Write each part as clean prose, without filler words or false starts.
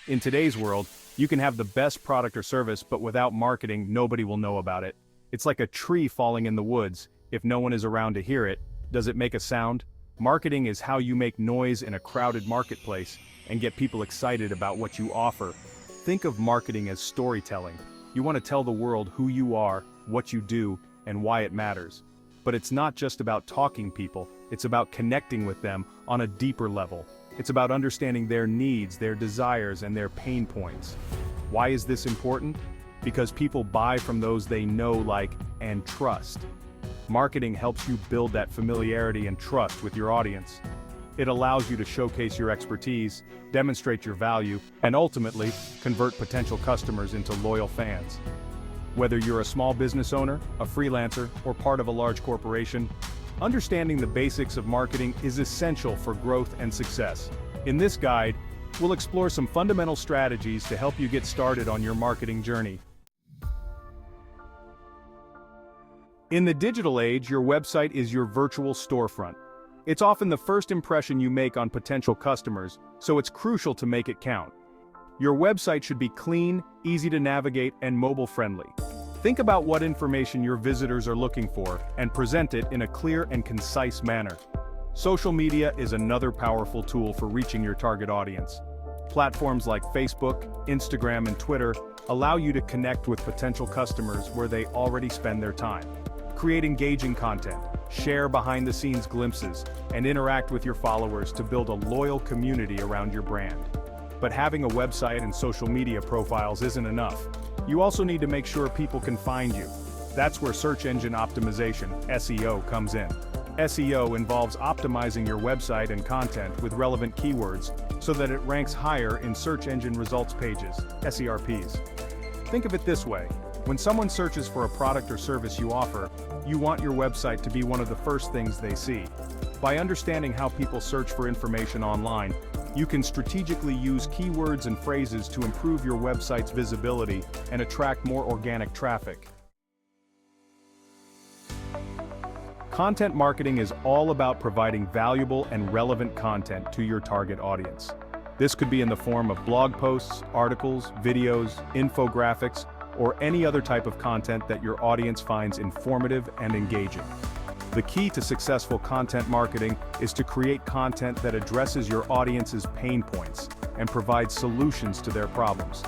In today's world, you can have the best product or service, but without marketing, nobody will know about it. It's like a tree falling in the woods. If no one is around to hear it, does it make a sound? Marketing is how you make noise in a crowded marketplace and get people excited about what you offer. Think of marketing as storytelling. You want to tell the world who you are, what you do, and why it matters. But it's not just about talking people, it's about connecting with them on a deeper level. It's about understanding their needs, their desires, and their pain points. Why is this important? Because people buy from those they know, like, and trust. Marketing helps you build that familiarity and trust with your audience. It allows you to showcase your expertise, demonstrate your value, and ultimately, convert potential customers into loyal fans. Whether you're a small business owner, a freelancer, or part of a large corporation, understanding the basics of marketing is essential for growth and success. In this guide, we'll explore some fundamental strategies to help you get started on your marketing journey. In the digital age, your website is your virtual storefront. It's often the first impression you make on potential customers, so it's crucial to make it count. Your website should be clean, easy to navigate, and mobile-friendly. Think about what information your visitors are looking for and present it in a clear and concise manner. Social media is another powerful tool for reaching your target audience. Platforms like Facebook, Instagram, and Twitter allow you to connect with potential customers where they already spend their time. Create engaging content, share behind-the-scenes glimpses, and interact with your followers to build a loyal community around your brand. But having a website and social media profiles isn't enough. You also need to make sure people can find you. That's where search engine optimization, SEO, comes in. SEO involves optimizing your website and content with relevant keywords so that it ranks higher in search engine results pages, SERPs. Think of it this way. When someone searches for a product or service you offer, you want your website to be one of the first things they see. By understanding how people search for information online, you can strategically use keywords and phrases to improve your website's visibility and attract more organic traffic. Content marketing is all about providing valuable and relevant content to your target audience. This could be in the form of blog posts, articles, videos, infographics, or any other type of content that your audience finds informative and engaging. The key to successful content marketing is to create content that addresses your audience's pain points and provides solutions to their problems.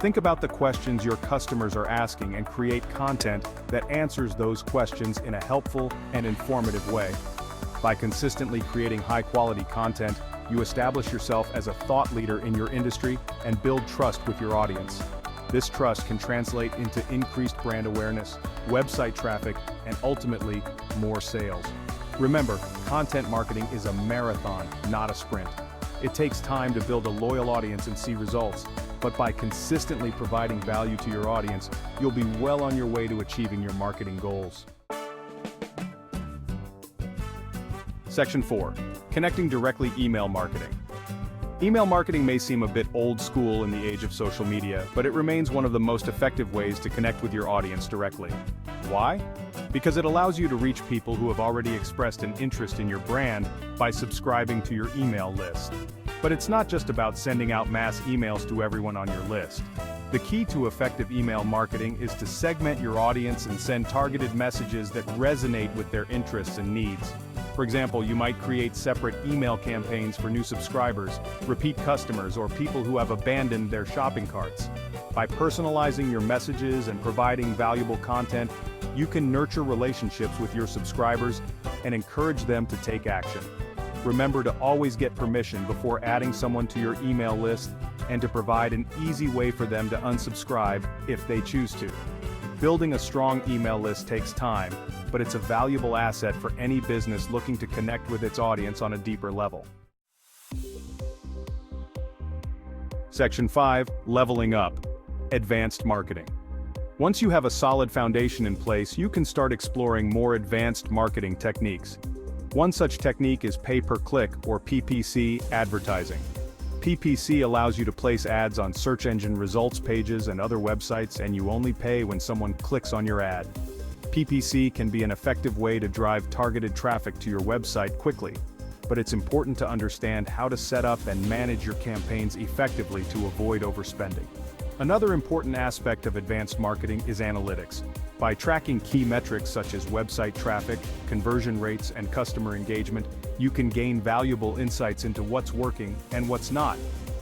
Think about the questions your customers are asking and create content that answers those questions in a helpful and informative way. By consistently creating high-quality content, you establish yourself as a thought leader in your industry and build trust with your audience. This trust can translate into increased brand awareness, website traffic, and ultimately, more sales. Remember, content marketing is a marathon, not a sprint. It takes time to build a loyal audience and see results, but by consistently providing value to your audience, you'll be well on your way to achieving your marketing goals. Section 4. Connecting directly email marketing. Email marketing may seem a bit old school in the age of social media, but it remains one of the most effective ways to connect with your audience directly. Why? Because it allows you to reach people who have already expressed an interest in your brand by subscribing to your email list. But it's not just about sending out mass emails to everyone on your list. The key to effective email marketing is to segment your audience and send targeted messages that resonate with their interests and needs. For example, you might create separate email campaigns for new subscribers, repeat customers, or people who have abandoned their shopping carts. By personalizing your messages and providing valuable content, you can nurture relationships with your subscribers and encourage them to take action. Remember to always get permission before adding someone to your email list and to provide an easy way for them to unsubscribe if they choose to. Building a strong email list takes time, but it's a valuable asset for any business looking to connect with its audience on a deeper level. Section 5. Leveling up. Advanced marketing. Once you have a solid foundation in place, you can start exploring more advanced marketing techniques. One such technique is pay-per-click or PPC advertising. PPC allows you to place ads on search engine results pages and other websites, and you only pay when someone clicks on your ad. PPC can be an effective way to drive targeted traffic to your website quickly. but it's important to understand how to set up and manage your campaigns effectively to avoid overspending. Another important aspect of advanced marketing is analytics. By tracking key metrics such as website traffic, conversion rates, and customer engagement, you can gain valuable insights into what's working and what's not.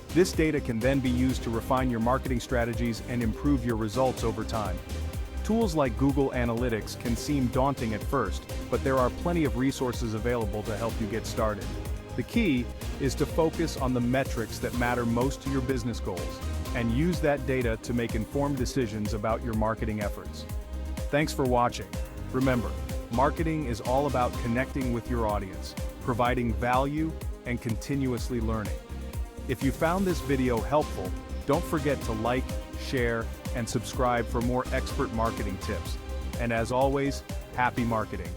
This data can then be used to refine your marketing strategies and improve your results over time. Tools like Google Analytics can seem daunting at first, but there are plenty of resources available to help you get started. The key is to focus on the metrics that matter most to your business goals, and use that data to make informed decisions about your marketing efforts. Thanks for watching. Remember, marketing is all about connecting with your audience, providing value, and continuously learning. If you found this video helpful, don't forget to like, share, and subscribe for more expert marketing tips. And as always, happy marketing.